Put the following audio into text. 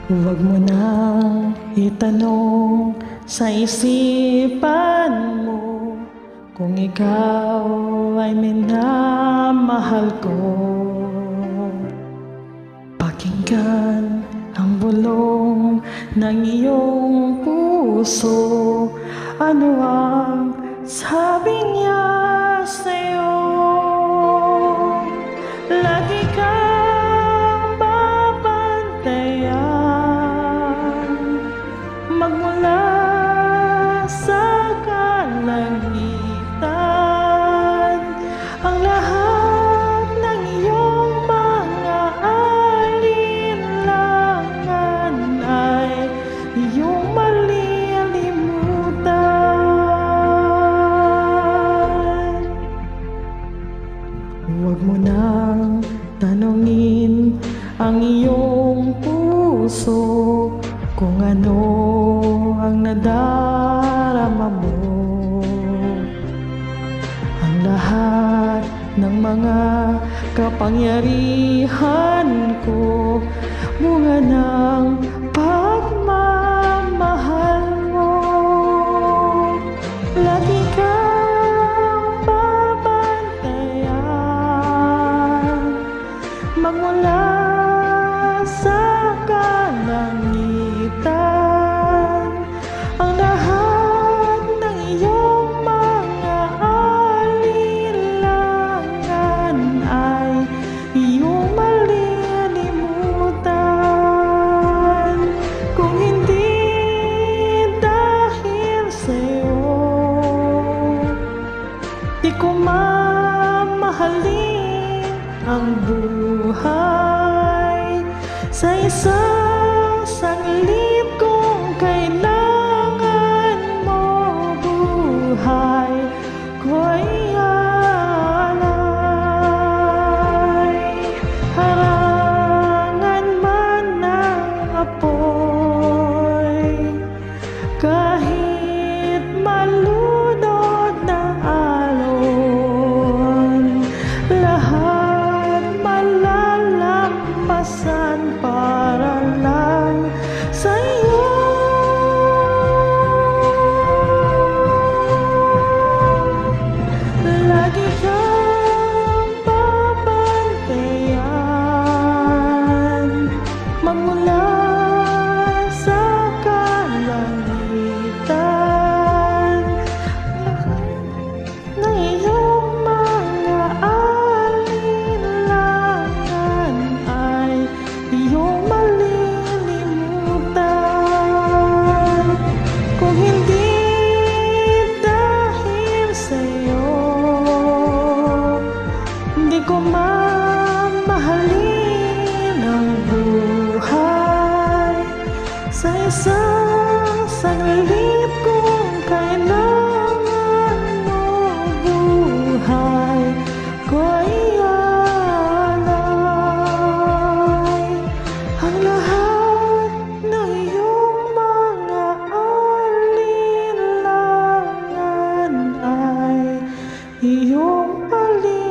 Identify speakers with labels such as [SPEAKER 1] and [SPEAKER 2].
[SPEAKER 1] Huwag mo nang itanong sa isipan mo kung ikaw ay minamahal ko. Pakinggan ang bulong ng iyong puso. Ano ang sabi niya sa'yo? Lagi kang babantayan magmula sa kalangitan. Ang lahat ng iyong mga alinlangan ay iyong malilimutan. Huwag mo nang tanungin ang iyong puso kung ano ang nadarama mo. Ang lahat ng mga kapangyarihan ko, bunga ng pagmamahal mo. Lagi kang babantayan magmula sa kalangitan. Ang lahat ng iyong mga alinlangan ay iyong malilimutan. Kung hindi dahil sa'yo, di ko mamahalin ang buhay. Sa isang saglit kung kailangan mo, buhay ko'y alay. Harangan man ng apoy, kahit malunod na alon, lahat malalampasan para lang sa'yo. Lagi kang babantayan magmula sa kalangitan. Ng iyong mga alinlangan ay iyong malilimutan. Kung hindi dahil sa'yo, hindi ko mamahalin ang buhay. Sa isang saglit kung kailangan mo, buhay ko'y alay. Ang lahat ng iyong mga alinlangan ay iyong palilimutan.